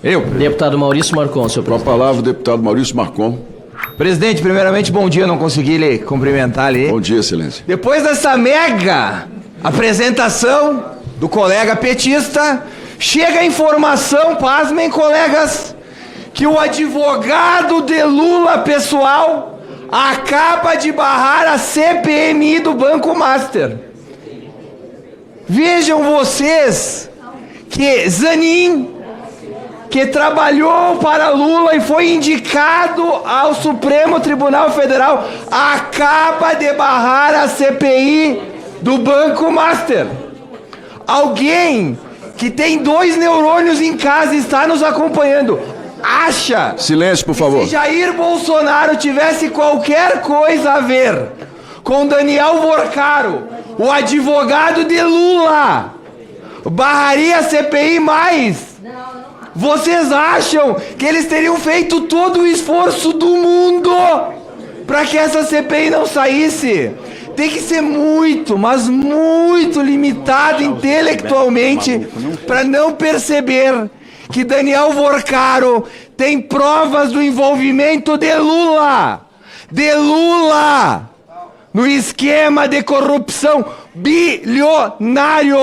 Eu. Deputado Maurício Marcon, seu Com a palavra o deputado Maurício Marcon. Presidente, primeiramente, bom dia, não consegui lhe cumprimentar ali. Bom dia, excelência. Depois dessa mega apresentação do colega petista, chega a informação, pasmem, colegas, que o advogado de Lula pessoal acaba de barrar a CPMI do Banco Master. Vejam vocês que Zanin, que trabalhou para Lula e foi indicado ao Supremo Tribunal Federal, acaba de barrar a CPI do Banco Master. Alguém que tem 2 neurônios em casa e está nos acompanhando, acha... Silêncio, por favor. Se Jair Bolsonaro tivesse qualquer coisa a ver com Daniel Vorcaro, o advogado de Lula, barraria a CPI mais... Vocês acham que eles teriam feito todo o esforço do mundo para que essa CPI não saísse? Tem que ser muito, mas muito limitado intelectualmente para não perceber que Daniel Vorcaro tem provas do envolvimento de Lula no esquema de corrupção bilionário.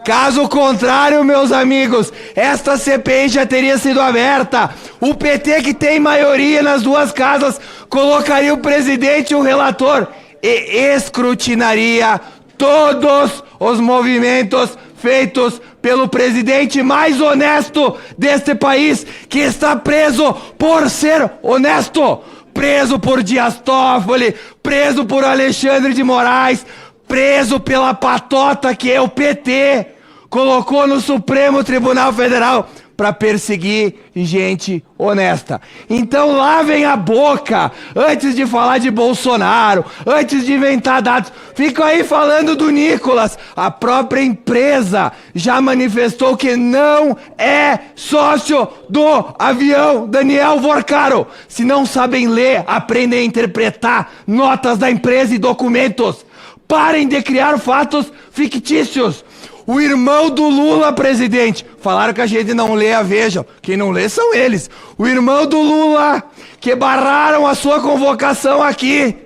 Caso contrário, meus amigos, esta CPI já teria sido aberta. O PT, que tem maioria nas 2 casas, colocaria o presidente e o relator e escrutinaria todos os movimentos feitos pelo presidente mais honesto deste país, que está preso por ser honesto, preso por Dias Toffoli, preso por Alexandre de Moraes, preso pela patota que é o PT, colocou no Supremo Tribunal Federal para perseguir gente honesta. Então lavem a boca antes de falar de Bolsonaro, antes de inventar dados. Ficam aí falando do Nicolas. A própria empresa já manifestou que não é sócio do avião Daniel Vorcaro. Se não sabem ler, aprendem a interpretar notas da empresa e documentos. Parem de criar fatos fictícios. O irmão do Lula, presidente, falaram que a gente não lê a Veja. Quem não lê são eles. O irmão do Lula, que barraram a sua convocação aqui.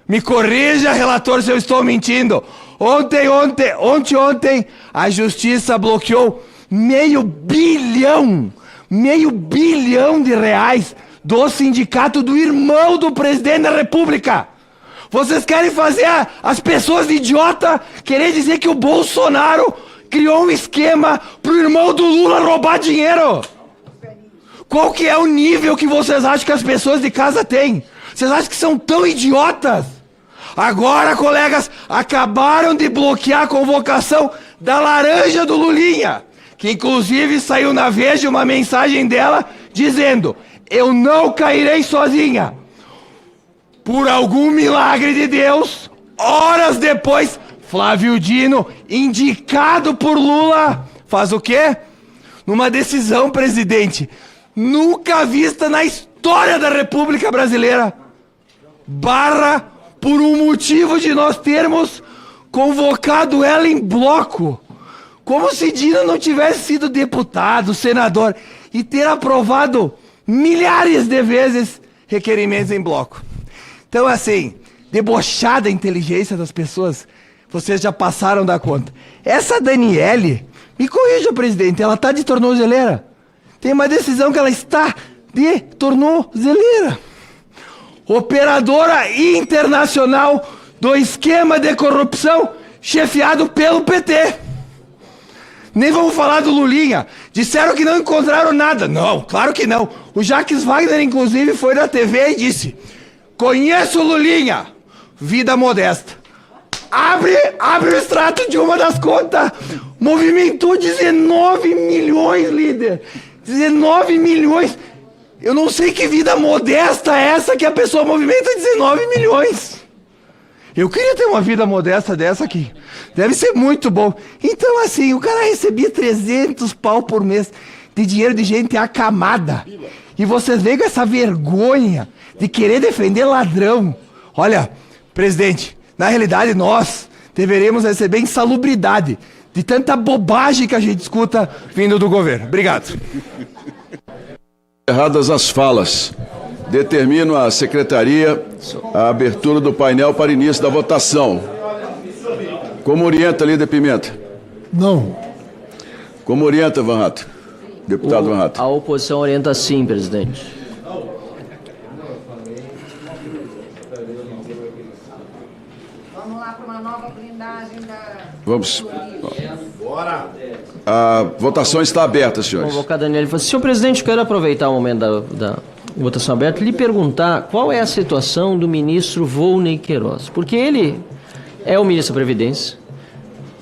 Me corrija, relator, se eu estou mentindo. Ontem, a justiça bloqueou meio bilhão de reais do sindicato do irmão do presidente da República. Vocês querem fazer as pessoas de idiota querer dizer que o Bolsonaro criou um esquema pro irmão do Lula roubar dinheiro? Qual que é o nível que vocês acham que as pessoas de casa têm? Vocês acham que são tão idiotas? Agora, colegas, acabaram de bloquear a convocação da laranja do Lulinha, que inclusive saiu na Veja uma mensagem dela dizendo: eu não cairei sozinha. Por algum milagre de Deus, horas depois, Flávio Dino, indicado por Lula, faz o quê? Numa decisão, presidente, nunca vista na história da República Brasileira, barra por um motivo de nós termos convocado ela em bloco. Como se Dino não tivesse sido deputado, senador, e ter aprovado milhares de vezes requerimentos em bloco. Então, assim, debochada a inteligência das pessoas, vocês já passaram da conta. Essa Daniele, me corrija, presidente, ela está de tornozeleira. Tem uma decisão que ela está de tornozeleira. Operadora internacional do esquema de corrupção chefiado pelo PT. Nem vamos falar do Lulinha. Disseram que não encontraram nada. Não, claro que não. O Jacques Wagner, inclusive, foi na TV e disse: conheço o Lulinha, vida modesta. Abre o extrato de uma das contas. Movimentou 19 milhões, líder. 19 milhões. Eu não sei que vida modesta é essa que a pessoa movimenta 19 milhões. Eu queria ter uma vida modesta dessa aqui. Deve ser muito bom. Então, assim, o cara recebia 300 pau por mês de dinheiro de gente acamada. E vocês veem com essa vergonha de querer defender ladrão. Olha, presidente, na realidade nós deveríamos receber insalubridade de tanta bobagem que a gente escuta vindo do governo. Obrigado. Encerradas as falas, determino à secretaria a abertura do painel para início da votação. Como orienta, líder Pimenta? Não. Como orienta, Van Hatten? Deputado Van Hatten. A oposição orienta sim, presidente. Vamos lá para uma nova blindagem da... Vamos. A votação está aberta, senhores. Convocar Daniel. Senhor presidente, eu quero aproveitar o momento da votação aberta e lhe perguntar qual é a situação do ministro Volney Queiroz. Porque ele é o ministro da Previdência.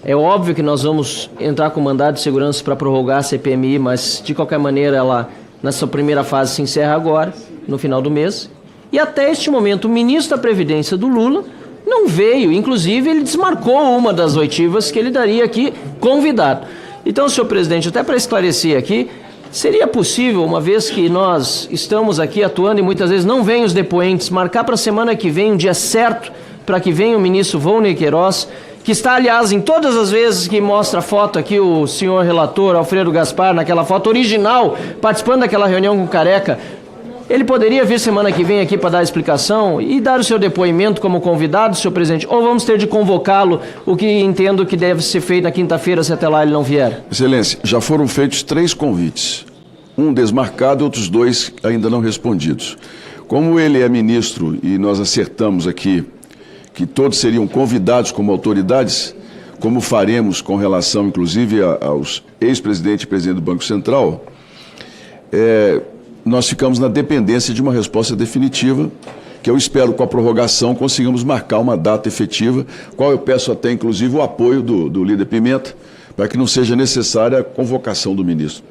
É óbvio que nós vamos entrar com mandado de segurança para prorrogar a CPMI, mas de qualquer maneira ela, nessa primeira fase, se encerra agora, no final do mês. E até este momento o ministro da Previdência do Lula não veio, inclusive ele desmarcou uma das oitivas que ele daria aqui convidado. Então, senhor presidente, até para esclarecer aqui, seria possível, uma vez que nós estamos aqui atuando e muitas vezes não vêm os depoentes, marcar para a semana que vem um dia certo para que venha o ministro Volney Queiroz, que está, aliás, em todas as vezes que mostra a foto aqui, o senhor relator Alfredo Gaspar, naquela foto original, participando daquela reunião com o Careca. Ele poderia vir semana que vem aqui para dar a explicação e dar o seu depoimento como convidado, senhor presidente? Ou vamos ter de convocá-lo, o que entendo que deve ser feito na quinta-feira, se até lá ele não vier? Excelência, já foram feitos 3 convites. Um desmarcado e outros 2 ainda não respondidos. Como ele é ministro e nós acertamos aqui que todos seriam convidados como autoridades, como faremos com relação, inclusive, aos ex-presidente e presidente do Banco Central, nós ficamos na dependência de uma resposta definitiva, que eu espero, com a prorrogação, consigamos marcar uma data efetiva, qual eu peço até, inclusive, o apoio do líder Pimenta, para que não seja necessária a convocação do ministro.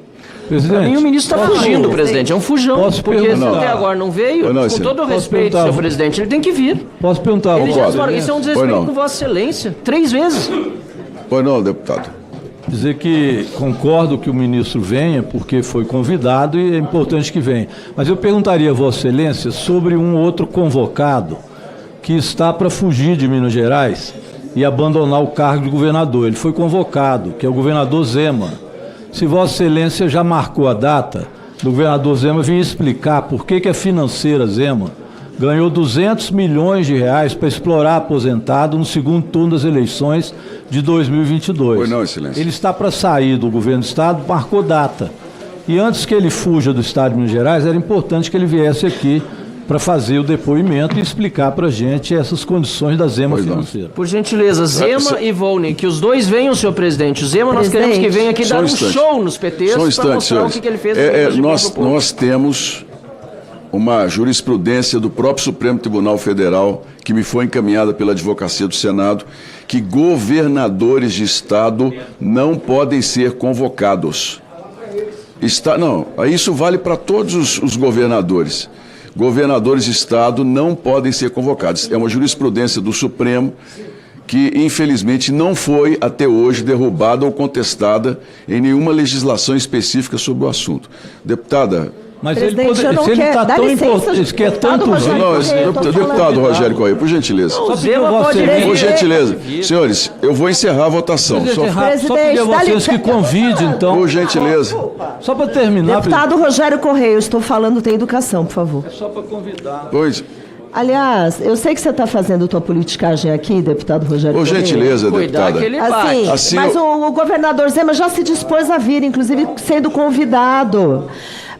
Para mim o ministro está fugindo, presidente, é um fujão, porque se até agora não veio, não, com todo o respeito, senhor presidente, ele tem que vir. Posso perguntar? Ele já desmarcou, isso é um desrespeito com Vossa Excelência, 3 vezes. Pois não, deputado. Dizer que concordo que o ministro venha, porque foi convidado e é importante que venha. Mas eu perguntaria a Vossa Excelência sobre um outro convocado que está para fugir de Minas Gerais e abandonar o cargo de governador. Ele foi convocado, que é o governador Zema. Se Vossa Excelência já marcou a data do governador Zema vir explicar por que a financeira Zema ganhou 200 milhões de reais para explorar aposentado no segundo turno das eleições de 2022. Pois não, Excelência. Ele está para sair do governo do Estado, marcou data. E antes que ele fuja do Estado de Minas Gerais, era importante que ele viesse aqui para fazer o depoimento e explicar para a gente essas condições da Zema financeira. Por gentileza, Zema e Volney, que os dois venham, senhor presidente. O Zema nós queremos que venha aqui dar um show nos PTs para mostrar o que ele fez. Nós temos uma jurisprudência do próprio Supremo Tribunal Federal, que me foi encaminhada pela Advocacia do Senado, que governadores de Estado não podem ser convocados. Isso vale para todos os governadores. Governadores de Estado não podem ser convocados. É uma jurisprudência do Supremo que, infelizmente, não foi até hoje derrubada ou contestada em nenhuma legislação específica sobre o assunto. Deputada... Mas se ele está tão importante, que é tanto... Deputado Rogério Correia, por gentileza. Por gentileza. Senhores, eu vou encerrar a votação. Só pedir a vocês que convidem, então. Por gentileza. Só para terminar... Deputado Rogério Correia, eu estou falando, tem educação, por favor. É só para convidar. Pois... Aliás, eu sei que você está fazendo tua politicagem aqui, deputado Rogério Por Correia. gentileza, deputada. Mas o governador Zema já se dispôs a vir, inclusive sendo convidado.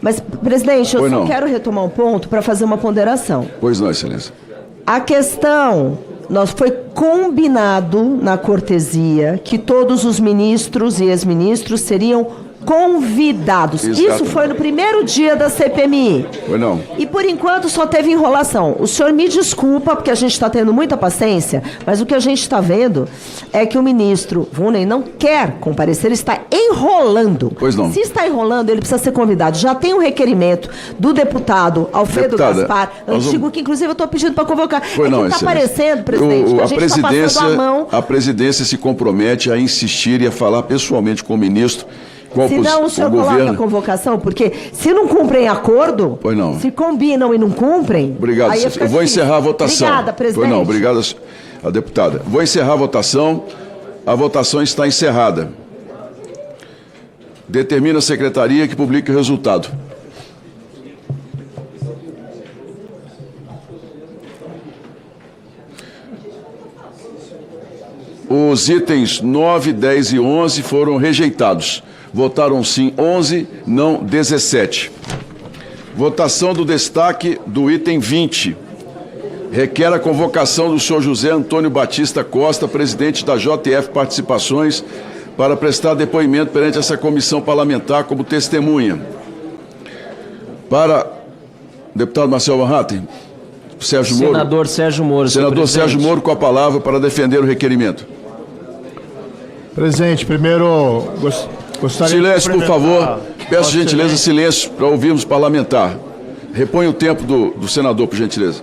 Mas, presidente, eu só quero retomar um ponto para fazer uma ponderação. Pois não, Excelência. A questão, foi combinado na cortesia que todos os ministros e ex-ministros seriam convidados. Exatamente. Isso foi no primeiro dia da CPMI. Foi não. E por enquanto só teve enrolação. O senhor me desculpa, porque a gente está tendo muita paciência, mas o que a gente está vendo é que o ministro Volney não quer comparecer, está enrolando. Pois não. Se está enrolando, ele precisa ser convidado. Já tem um requerimento do deputado Alfredo Gaspar, antigo, que inclusive eu estou pedindo para convocar. Foi não, está parecendo, presidente, que a gente está passando a mão. A presidência se compromete a insistir e a falar pessoalmente com o ministro. Se não, o senhor coloca a convocação, porque se não cumprem acordo, se combinam e não cumprem... Obrigado, eu vou encerrar a votação. Obrigada, presidente. Obrigado a deputada. Vou encerrar a votação está encerrada. Determina a secretaria que publique o resultado. Os itens 9, 10 e 11 foram rejeitados. Votaram sim 11, não 17. Votação do destaque do item 20. Requer a convocação do senhor José Antônio Batista Costa, presidente da JF Participações, para prestar depoimento perante essa comissão parlamentar como testemunha. Para deputado Marcel Van Hatten, Sérgio Moro. Senador Sérgio Moro. Senador Sérgio Moro com a palavra para defender o requerimento. Presidente, primeiro gostaria Silêncio, de por favor. Vossa Peço gentileza, Excelência. silêncio, para ouvirmos parlamentar. Repõe o tempo do senador, por gentileza.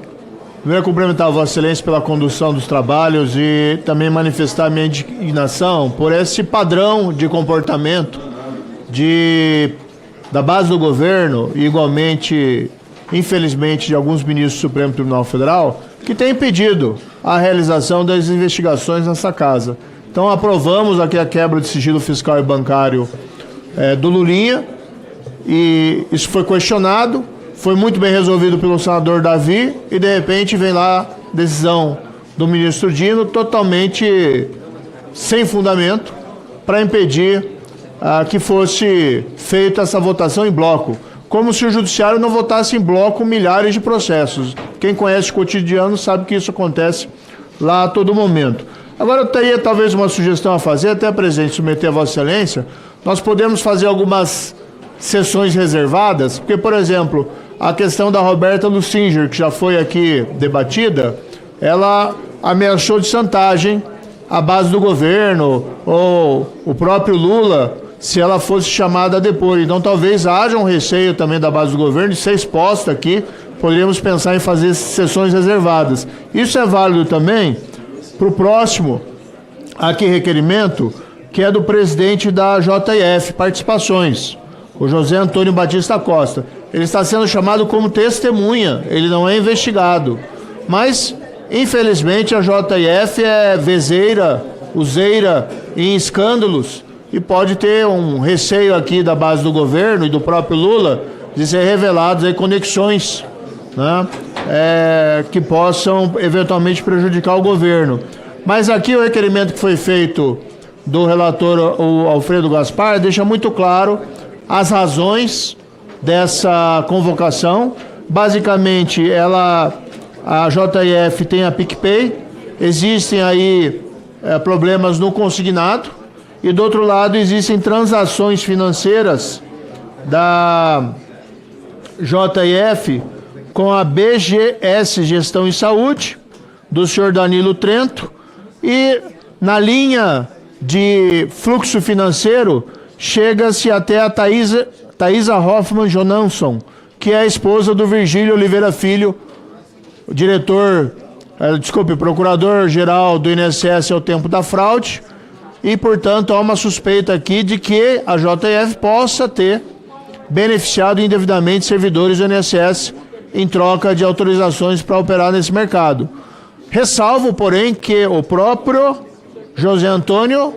Primeiro, cumprimentar a Vossa Excelência pela condução dos trabalhos e também manifestar minha indignação por esse padrão de comportamento da base do governo e, igualmente, infelizmente, de alguns ministros do Supremo Tribunal Federal, que têm impedido a realização das investigações nessa casa. Então, aprovamos aqui a quebra de sigilo fiscal e bancário do Lulinha, e isso foi questionado, foi muito bem resolvido pelo senador Davi, e de repente vem lá decisão do ministro Dino, totalmente sem fundamento, para impedir que fosse feita essa votação em bloco. Como se o judiciário não votasse em bloco milhares de processos. Quem conhece o cotidiano sabe que isso acontece lá a todo momento. Agora eu teria talvez uma sugestão a fazer, até presidente, submeter a Vossa Excelência. Nós podemos fazer algumas sessões reservadas, porque, por exemplo, a questão da Roberta Lusinger, que já foi aqui debatida, ela ameaçou de chantagem a base do governo, ou o próprio Lula, se ela fosse chamada a depor. Então talvez haja um receio também da base do governo de ser exposta aqui, poderíamos pensar em fazer sessões reservadas. Isso é válido também para o próximo aqui requerimento, que é do presidente da JF Participações, o José Antônio Batista Costa. Ele está sendo chamado como testemunha, ele não é investigado. Mas, infelizmente, a JF é vezeira, useira em escândalos, e pode ter um receio aqui da base do governo e do próprio Lula de ser revelados aí conexões, né, que possam eventualmente prejudicar o governo. Mas aqui o requerimento que foi feito do relator, o Alfredo Gaspar, deixa muito claro as razões dessa convocação. Basicamente, a JF tem a PicPay, existem aí problemas no consignado, e do outro lado existem transações financeiras da JF com a BGS Gestão e Saúde, do senhor Danilo Trento, e na linha de fluxo financeiro chega-se até a Thaisa Hoffmann Jonanson, que é a esposa do Virgílio Oliveira Filho, procurador-geral do INSS ao tempo da fraude, e, portanto, há uma suspeita aqui de que a JF possa ter beneficiado indevidamente servidores do INSS em troca de autorizações para operar nesse mercado. Ressalvo, porém, que o próprio José Antônio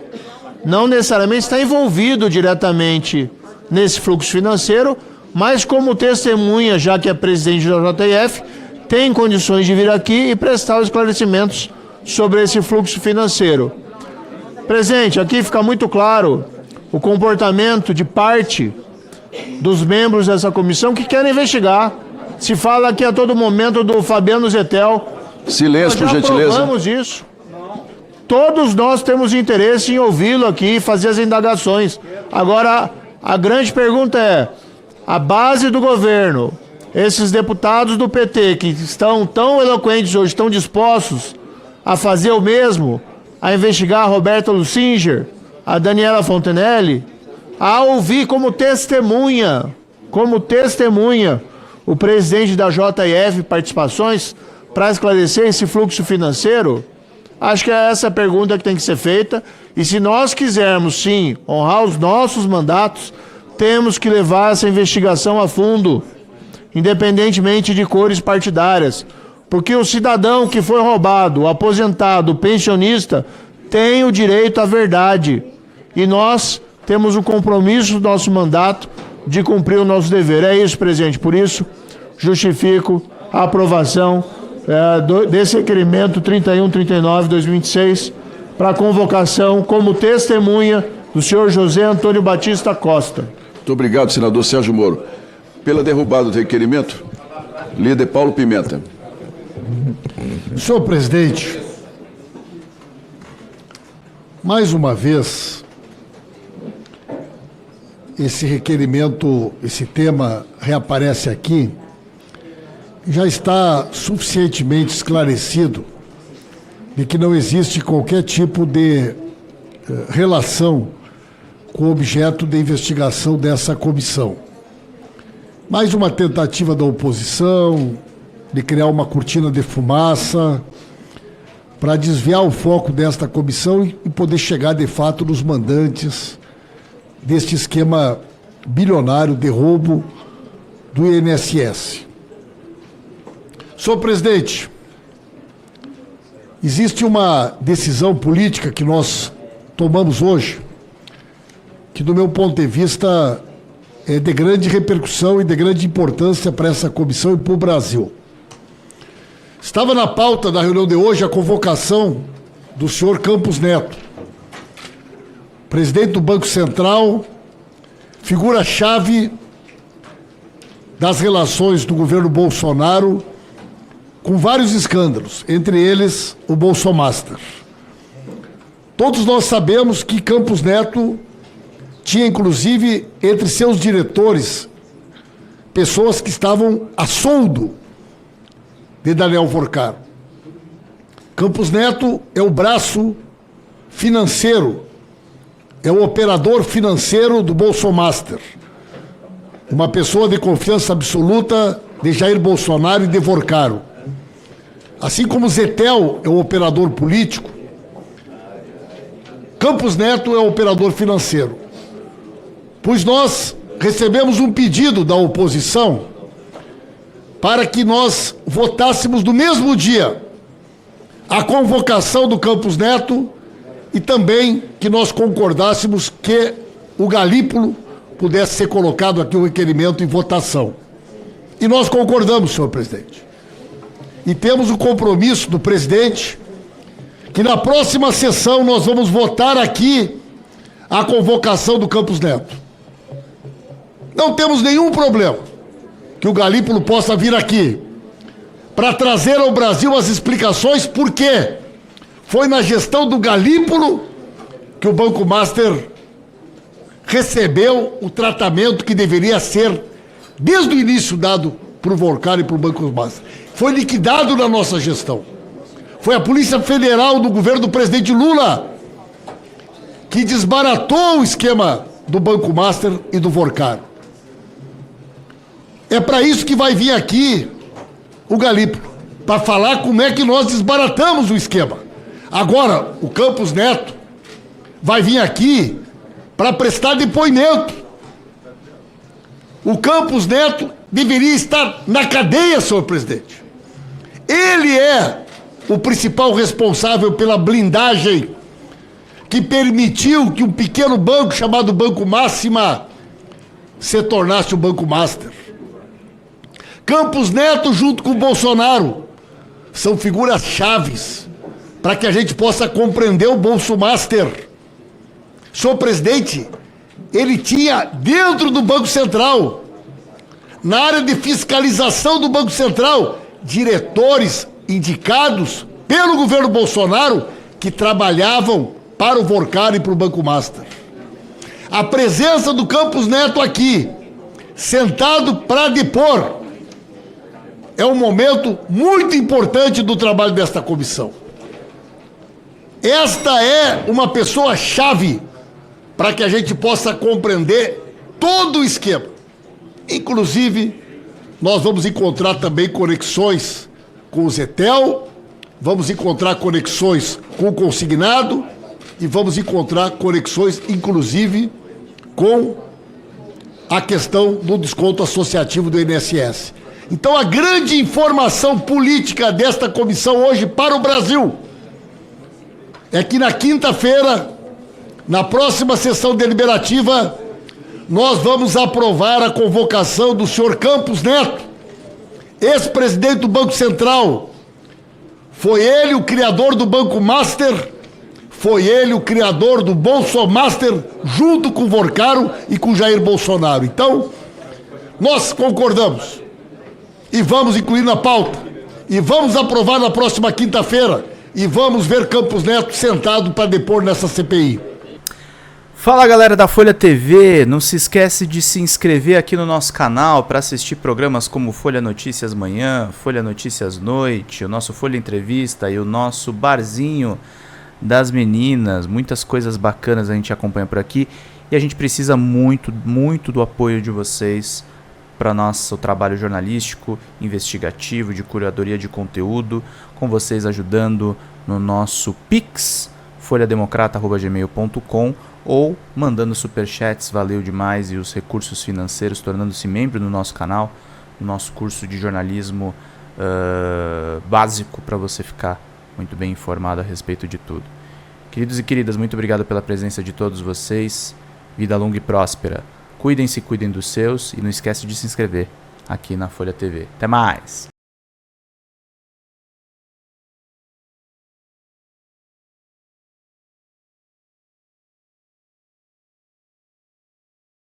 não necessariamente está envolvido diretamente nesse fluxo financeiro, mas como testemunha, já que é presidente da JF, tem condições de vir aqui e prestar os esclarecimentos sobre esse fluxo financeiro. Presidente, aqui fica muito claro o comportamento de parte dos membros dessa comissão que querem investigar. Se fala aqui a todo momento do Fabiano Zettel. Silêncio, por gentileza. Nós já provamos isso. Todos nós temos interesse em ouvi-lo aqui e fazer as indagações. Agora, a grande pergunta é, a base do governo, esses deputados do PT que estão tão eloquentes hoje, estão dispostos a fazer o mesmo, a investigar a Roberta Lusinger, a Daniela Fontenelle, a ouvir como testemunha, o presidente da JF Participações para esclarecer esse fluxo financeiro? Acho que é essa a pergunta que tem que ser feita. E se nós quisermos, sim, honrar os nossos mandatos, temos que levar essa investigação a fundo, independentemente de cores partidárias. Porque o cidadão que foi roubado, o aposentado, o pensionista, tem o direito à verdade. E nós temos o compromisso do nosso mandato de cumprir o nosso dever. É isso, presidente. Por isso, justifico a aprovação desse requerimento 3139/2026 para a convocação como testemunha do senhor José Antônio Batista Costa. Muito obrigado, senador Sérgio Moro. Pela derrubada do requerimento, líder Paulo Pimenta. Senhor presidente, mais uma vez, esse requerimento, esse tema reaparece aqui, já está suficientemente esclarecido de que não existe qualquer tipo de relação com o objeto de investigação dessa comissão. Mais uma tentativa da oposição de criar uma cortina de fumaça para desviar o foco desta comissão e poder chegar, de fato, nos mandantes deste esquema bilionário de roubo do INSS. Senhor presidente, existe uma decisão política que nós tomamos hoje, que, do meu ponto de vista, é de grande repercussão e de grande importância para essa comissão e para o Brasil. Estava na pauta da reunião de hoje a convocação do senhor Campos Neto, presidente do Banco Central, figura-chave das relações do governo Bolsonaro com vários escândalos, entre eles o Bolsomaster. Todos nós sabemos que Campos Neto tinha, inclusive, entre seus diretores, pessoas que estavam a soldo de Daniel Porcaro. Campos Neto é o braço financeiro, é o operador financeiro do Bolsomaster. Uma pessoa de confiança absoluta de Jair Bolsonaro e de Porcaro. Assim como Zetel é o operador político, Campos Neto é o operador financeiro. Pois nós recebemos um pedido da oposição para que nós votássemos no mesmo dia a convocação do Campos Neto e também que nós concordássemos que o Galípolo pudesse ser colocado aqui o requerimento em votação. E nós concordamos, senhor presidente. E temos o compromisso do presidente que na próxima sessão nós vamos votar aqui a convocação do Campos Neto. Não temos nenhum problema que o Galípolo possa vir aqui para trazer ao Brasil as explicações por quê. Foi na gestão do Galípolo que o Banco Master recebeu o tratamento que deveria ser, desde o início, dado para o Porcaro e para o Banco Master. Foi liquidado na nossa gestão. Foi a Polícia Federal do governo do presidente Lula que desbaratou o esquema do Banco Master e do Porcaro. É para isso que vai vir aqui o Galípolo, para falar como é que nós desbaratamos o esquema. Agora, o Campos Neto vai vir aqui para prestar depoimento. O Campos Neto deveria estar na cadeia, senhor presidente. Ele é o principal responsável pela blindagem que permitiu que um pequeno banco chamado Banco Máxima se tornasse o Banco Master. Campos Neto, junto com o Bolsonaro, são figuras chaves para que a gente possa compreender o Bolsomaster. Senhor presidente, ele tinha dentro do Banco Central, na área de fiscalização do Banco Central, diretores indicados pelo governo Bolsonaro que trabalhavam para o Porcaro e para o Banco Master. A presença do Campos Neto aqui, sentado para depor, é um momento muito importante do trabalho desta comissão. Esta é uma pessoa-chave para que a gente possa compreender todo o esquema. Inclusive, nós vamos encontrar também conexões com o Zetel, vamos encontrar conexões com o consignado e vamos encontrar conexões, inclusive, com a questão do desconto associativo do INSS. Então, a grande informação política desta comissão hoje para o Brasil é que na quinta-feira, na próxima sessão deliberativa, nós vamos aprovar a convocação do senhor Campos Neto, ex-presidente do Banco Central. Foi ele o criador do Banco Master, foi ele o criador do Bolsomaster, junto com o Vorcaro e com Jair Bolsonaro. Então, nós concordamos e vamos incluir na pauta e vamos aprovar na próxima quinta-feira e vamos ver Campos Neto sentado para depor nessa CPI. Fala galera da Folha TV, não se esquece de se inscrever aqui no nosso canal para assistir programas como Folha Notícias Manhã, Folha Notícias Noite, o nosso Folha Entrevista e o nosso Barzinho das Meninas. Muitas coisas bacanas a gente acompanha por aqui e a gente precisa muito, muito do apoio de vocês para nosso trabalho jornalístico, investigativo, de curadoria de conteúdo, com vocês ajudando no nosso Pix, folhademocrata@gmail.com, ou mandando superchats, valeu demais, e os recursos financeiros, tornando-se membro do nosso canal, no nosso curso de jornalismo básico, para você ficar muito bem informado a respeito de tudo. Queridos e queridas, muito obrigado pela presença de todos vocês, vida longa e próspera. Cuidem-se, cuidem dos seus, e não esquece de se inscrever aqui na Folha TV. Até mais!